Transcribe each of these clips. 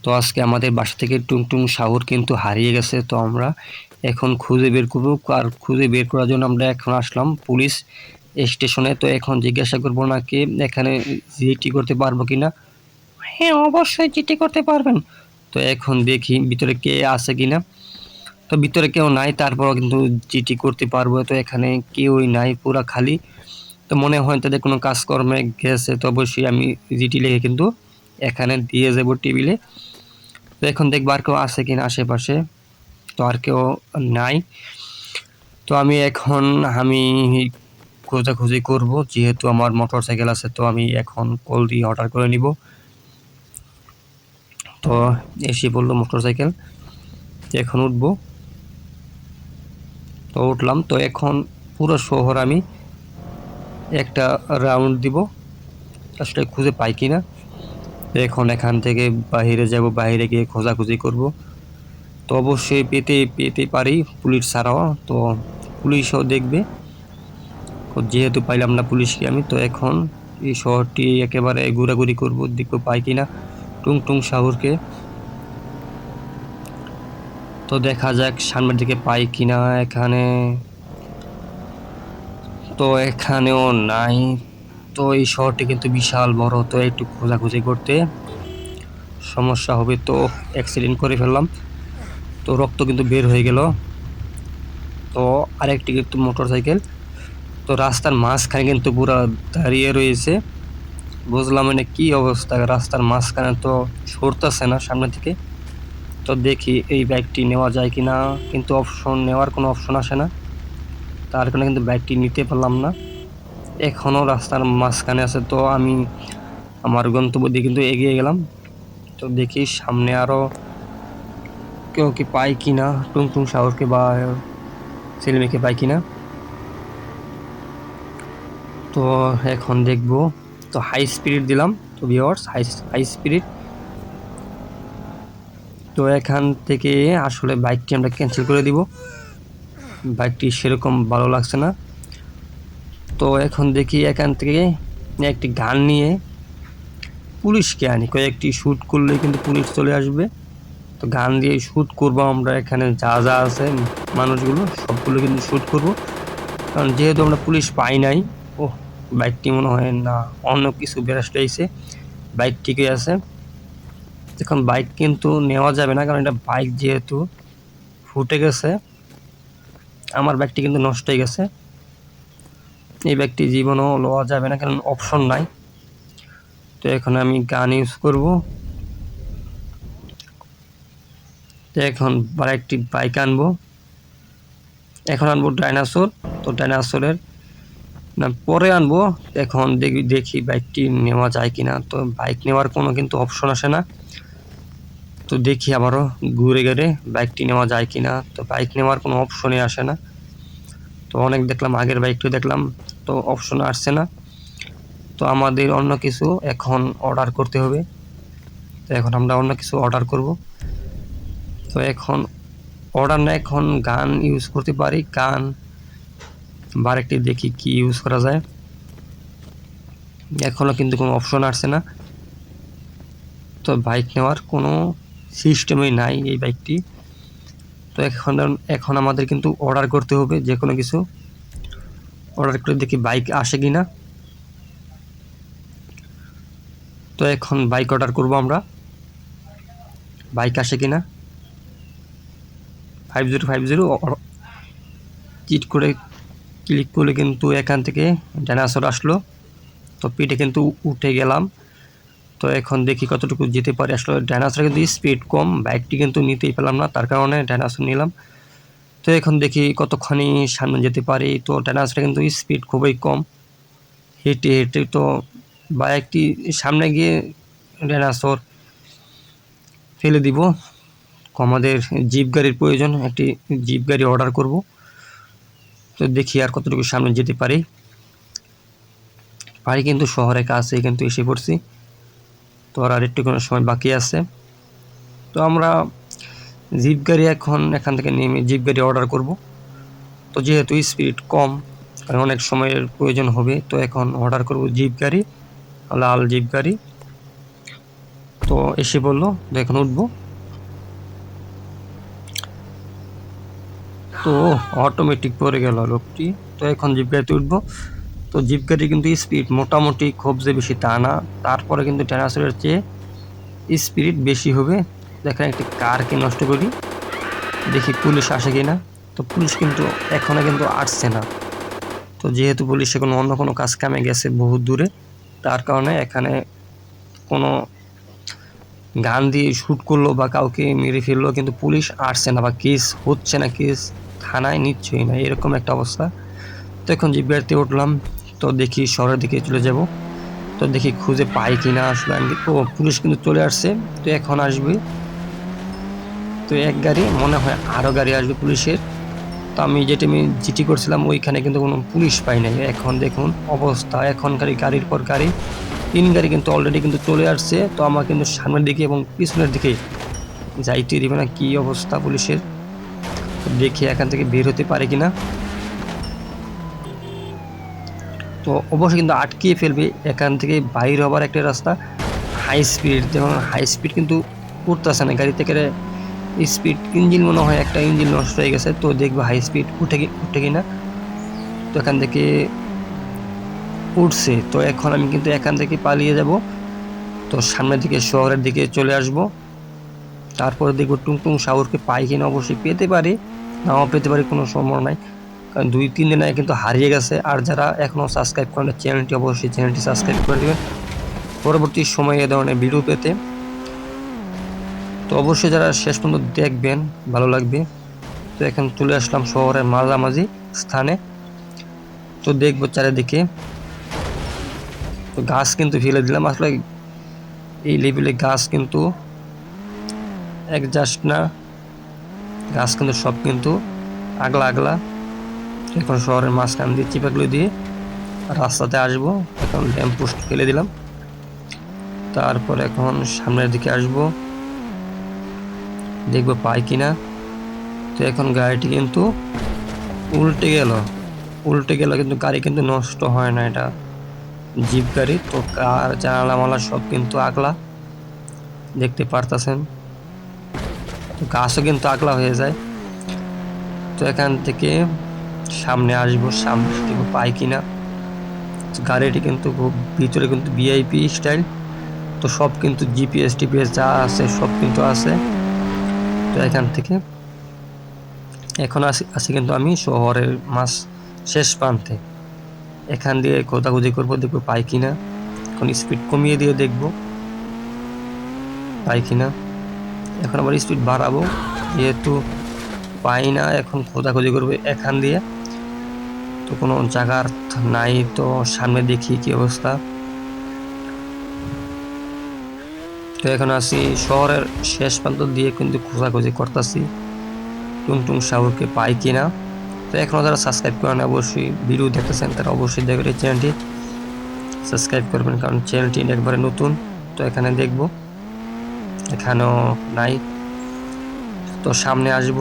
তো আজকে আমাদের বাসা থেকে টুংটুং শাহুর কিন্তু হারিয়ে গেছে। তো আমরা এখন খুঁজে বের করব, আর খুঁজে বের করার জন্য আমরা এখন আসলাম পুলিশ স্টেশনে। তো এখন জিজ্ঞাসা করব নাকি এখানে জিটি করতে পারবো কিনা। হ্যাঁ, অবশ্যই জিটি করতে পারবেন। তো এখন দেখি ভিতরে কে আছে কিনা। তো ভিতরে কেউ নাই, তারপরও কিন্তু জিটি করতে পারবো। তো এখানে কেউই নাই, পুরা খালি। তো মনে হয় তাদের কোনো কাজকর্মে গেছে। তো অবশ্যই আমি জিটি লিখে কিন্তু এখানে দিয়ে যাবো টেবিলে। তো এখন দেখবো আর কেউ আছে কিনা আশেপাশে। তো আর কেউ নাই। তো আমি খোঁজাখুঁজি করব, যেহেতু আমার মোটর সাইকেল আছে। তো আমি এখন কল দিয়ে অর্ডার করে নিব। তো এসে বললো মোটর সাইকেল, এখন উঠবো। তো উঠলাম। তো এখন পুরো শহর আমি একটা রাউন্ড দিব, আসলে খুঁজে পাই কিনা। এখন এখান থেকে বাইরে যাব, বাইরে গিয়ে খোঁজাখুঁজি করব। তো অবশ্যই পেতে পারি পুলিশ ছাড়াও। তো পুলিশও দেখবে, যেহেতু পাইলাম না পুলিশকে আমি। তো এখন এই শহরটি একেবারে ঘোরাঘুরি করব, দেখবো পাই কিনা টুংটুং শাহুরকে। তো দেখা যাক সামনের দিকে পাই কিনা এখানে। তো এখানেও নাই। তো এই শহরটি কিন্তু বিশাল বড়, তো একটু খোঁজাখুঁজি করতে সমস্যা হবে। তো অ্যাক্সিডেন্ট করে ফেললাম, তো রক্ত কিন্তু বের হয়ে গেল। তো আরেকটি কিন্তু মোটর সাইকেল, তো রাস্তার মাঝখানে কিন্তু পুরো দাঁড়িয়ে রয়েছে। বুঝলাম মানে কি অবস্থা, রাস্তার মাঝখানে তো সরতেছে না সামনে থেকে। তো দেখি এই বাইকটি নেওয়া যায় কিনা, কিন্তু নেওয়ার কোনো অপশন আসে না। তার কারণে কিন্তু বাইকটি নিতে পারলাম না। এখনও রাস্তার মাঝখানে আছে। তো আমি আমার গন্তব্য দিয়ে কিন্তু এগিয়ে গেলাম। তো দেখি সামনে আরও কেউ কি পাই কিনা, টুংটুং শাহরকে বা ছেলেমেয়েকে পাই কিনা। তো এখন দেখবো। তো হাই স্পিড দিলাম। তো ভিউয়ার্স, হাই স্পিড। তো এখান থেকে আসলে বাইকটি আমরা ক্যান্সেল করে দিব, বাইকটি সেরকম ভালো লাগছে না। তো এখন দেখি এখান থেকে একটি গান নিয়ে পুলিশকে আনি, কয়েকটি শ্যুট করলে কিন্তু পুলিশ চলে আসবে। তো গান দিয়ে শ্যুট করবো আমরা, এখানে যা যা আছে মানুষগুলো সবগুলো কিন্তু শ্যুট করব। কারণ যেহেতু আমরা পুলিশ পাই নাই। ও, বাইকটি মনে হয় না অন্য কিছু বেরাস্ট হয়েছে, বাইক ঠিকই আছে। এখন বাইক কিন্তু নেওয়া যাবে না, কারণ এটা বাইক যেহেতু ফুটে গেছে, আমার বাইকটি কিন্তু নষ্ট হয়ে গেছে। এই বাইকটি জীবনও লওয়া যাবে না, কারণ অপশন নাই। তো এখন আমি গান ইউজ করব। তো এখন আরেকটি বাইক আনবো, এখন আনবো ডাইনাসোর। তো ডাইনাসোরের না পরে আনবো। এখন দেখি বাইকটি নেওয়া যায় কিনা। তো বাইক নেওয়ার কোনো কিন্তু অপশন আসে না। তো দেখি আবারও ঘুরে ঘুরে বাইকটি নেওয়া যায় কিনা। তো বাইক নেওয়ার কোনো অপশনই আসে না। তো অনেক দেখলাম, আগের বাইকটিও দেখলাম, তো অপশন আসছে না। তো আমাদের অন্য কিছু এখন অর্ডার করতে হবে। তো এখন আমরা অন্য কিছু অর্ডার করব। তো এখন অর্ডার না, এখন গান ইউজ করতে পারি। গান বা একটি দেখি কি ইউজ করা যায়। এখনও কিন্তু কোনো অপশন আসছে না। তো বাইক নেওয়ার কোনো সিস্টেমই নাই এই বাইকটি। তো এখন আমাদের কিন্তু অর্ডার করতে হবে, যে কোনো কিছু অর্ডার করে দেখি বাইক আসে কি না। তো এখন বাইক অর্ডার করব আমরা, বাইক আসে কি না। 5050 চিট করে ক্লিক করলে কিন্তু এখান থেকে ডাইনোসর আসলো। তো পিঠে কিন্তু উঠে গেলাম। তো এখন দেখি কতটুকু যেতে পারি। আসলে ডাইনোসর কিন্তু স্পিড কম, বাইকটি কিন্তু নিতেই পেলাম না, তার কারণে ডাইনোসর নিলাম। তো এখন দেখি কতখানি সামনে যেতে পারি। তো ডাইনোসর কিন্তু স্পিড খুবই কম, হেঁটে হেঁটে তো বাইকটি সামনে গিয়ে ডাইনোসর ফেলে দিব। আমাদের জিপ গাড়ির প্রয়োজন, একটি জিপ গাড়ি অর্ডার করব। তো দেখি আর কতটুকু সামনে যেতে পারি। কিন্তু শহরের কাছে কিন্তু এসে পড়ছি। তো আর একটু কোনো সময় বাকি আছে। তো আমরা জিপ গাড়ি এখন এখান থেকে নেমে জিপ গাড়ি অর্ডার করব। তো যেহেতু স্পিড কম, কারণ অনেক সময়ের প্রয়োজন হবে, তো এখন অর্ডার করব জিপ গাড়ি, লাল জিপ গাড়ি। তো এসে বললো এখন উঠবো, তো অটোমেটিক পড়ে গেল লোকটি। তো এখন জিপ গাড়িতে উঠবো। তো জিপ গাড়ি কিন্তু স্পিড মোটামুটি খুব যে বেশি তা না, তারপরে কিন্তু ডাইনোসরের চেয়ে স্পিড বেশি হবে। দেখেন একটি কারকে নষ্ট করি, দেখি পুলিশ আসে কিনা। তো পুলিশ কিন্তু এখনো কিন্তু আসছে না। তো যেহেতু পুলিশ এখন অন্য কোনো কাজ কামে গেছে বহু দূরে, তার কারণে এখানে কোনো গান দিয়ে শ্যুট করলো বা কাউকে মেরে ফেললো, কিন্তু পুলিশ আসছে না বা কেস হচ্ছে না, কেস থানায় নিচ্ছই না, এরকম একটা অবস্থা। তো এখন জিপ গাড়িতে উঠলাম। তো দেখি শহরের দিকে চলে যাব। তো দেখি খুঁজে পাই কিনা আসলে। ও পুলিশ কিন্তু চলে আসছে, তো এখন আসবে। তো এক গাড়ি মনে হয় আরও গাড়ি আসবে পুলিশের। তো আমি জিটি করছিলাম ওইখানে কিন্তু কোনো পুলিশ পাই নাই। এখন দেখুন অবস্থা, এখনকার গাড়ির পর গাড়ি, 3 গাড়ি কিন্তু অলরেডি কিন্তু চলে আসছে। তো আমার কিন্তু সামনের দিকে এবং পিছনের দিকে যাইতে দিবে না, কি অবস্থা পুলিশের। তো দেখি এখান থেকে বের হতে পারে কিনা। তো অবশ্যই কিন্তু আটকিয়ে ফেলবে, এখান থেকে বাইর হবার একটা রাস্তা হাই স্পিড। যেমন হাই স্পিড কিন্তু উঠতেছে না গাড়ি থেকে, স্পিড ইঞ্জিন মনে হয় একটা ইঞ্জিন নষ্ট হয়ে গেছে। তো দেখবো হাই স্পিড উঠে কিনা। তো এখান থেকে উঠছে। তো এখন আমি কিন্তু এখান থেকে পালিয়ে যাব। তো সামনের দিকে শহরের দিকে চলে আসব। তারপরে দেখবো টুংটুং সাগরকে পাই কিনা, অবশ্যই পেতে পারি, নাও পেতে পারি, কোনো সম্ভাবনা নাই, কারণ 2-3 দিন আগে কিন্তু হারিয়ে গেছে। আর যারা এখনও সাবস্ক্রাইব করেন চ্যানেলটি, অবশ্যই চ্যানেলটি সাবস্ক্রাইব করে দেবেন পরবর্তী সময়ে এ ধরনের ভিডিও পেতে। তো অবশ্যই যারা শেষ পর্যন্ত দেখবেন ভালো লাগবে। তো এখন চলে আসলাম শহরের মাঝামাঝি স্থানে। তো দেখবো চারিদিকে। তো গাছ কিন্তু ফেলে দিলাম, আসলে এই লেভেলে গাছ কিন্তু একজাস্ট না, গাছ কিন্তু সব কিন্তু আগলা আগলা। এখন শহরের মাঝখান দিয়ে চিপাগুলো দিয়ে রাস্তাতে আসবো। এখন ল্যাম্প পোস্ট ফেলে দিলাম। তারপর এখন সামনের দিকে আসব, দেখবো পাই কিনা। তো এখন গাড়িটি কিন্তু উল্টে গেল কিন্তু গাড়ি কিন্তু নষ্ট হয় না, এটা জিপ গাড়ি। তো কার জানালা মালা সব কিন্তু আগলা, দেখতে পারতেছেন। তো গাছও কিন্তু আগলা হয়ে যায়। তো এখান থেকে সামনে আসবো, সামনে দেখবো পাই কিনা। গাড়িটি কিন্তু খুব ভিতরে কিন্তু ভিআইপি স্টাইল। তো সব কিন্তু জিপিএস টিপিএস যা আছে সব কিন্তু আছে। তো এখান থেকে এখন আসি কিন্তু আমি শহরের শেষ প্রান্তে। এখান দিয়ে খোঁজাখুঁজি করবো, দেখবো পাই কিনা। এখন স্পিড কমিয়ে দিয়ে দেখবো পাই কিনা। এখন আবার স্পিড বাড়াবো, যেহেতু পাই না। এখন খোঁজাখুঁজি করবো এখান দিয়ে, তো কোনো জায়গার নাই। তো সামনে দেখি কি অবস্থা। তো এখন আসি শহরের শেষ প্রান্ত দিয়ে কিন্তু খোঁজাখুঁজি করতেছি টুংটুং সাগরকে পাই কিনা। তো এখনও যারা সাবস্ক্রাইব করেন অবশ্যই ভিডিও দেখতেছেন তারা অবশ্যই দেখবেন এই চ্যানেলটি সাবস্ক্রাইব করবেন, কারণ চ্যানেলটি একবারে নতুন। তো এখানে দেখব, এখানেও নাই। তো সামনে আসব,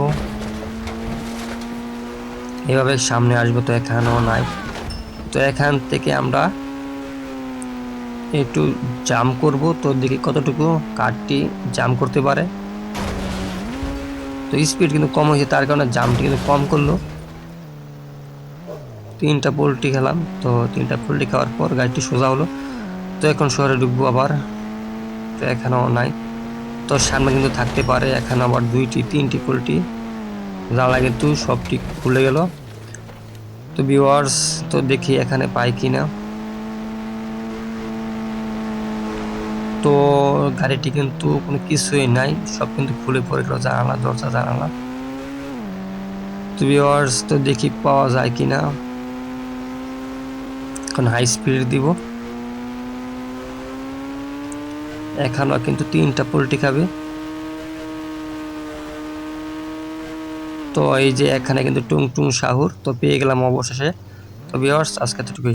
এভাবে সামনে আসবো। তো এখানেও নাই। তো এখান থেকে আমরা একটু জাম করব, তো দেখি কতটুকু কারটি জাম করতে পারে। তো স্পিড কিন্তু কম হয়েছে, তার কারণে জামটি কিন্তু কম করলো। 3টা পোল্ট্রি খেলাম। তো 3টা পোল্ট্রি খাওয়ার পর গাড়িটি সোজা হলো। তো এখন শহরে ঢুকবো আবার। তো এখানেও নাই। তো সামনে কিন্তু থাকতে পারে, এখানে আবার 2-3টি পোল্ট্রি জ্বালা কিন্তু সবটি খুলে গেল। তো ভিউয়ার্স, তো দেখি এখানে পাই কিনা। তো গাড়িটি কিন্তু কোনো কিছুই নাই, সব কিন্তু খুলে পড়ে গেল, জানালা দরজা জানালা। তো ভিউয়ার্স, তো দেখি পাওয়া যায় কিনা। এখন হাই স্পিড দিব। এখানেও কিন্তু 3টা পোল্ট্রি খাবে। তো এই যে এখানে কিন্তু টুংটুং সাহুর তো পেয়ে গেলাম অবশেষে। তো ভিউয়ার্স, আজকে এতটুকুই।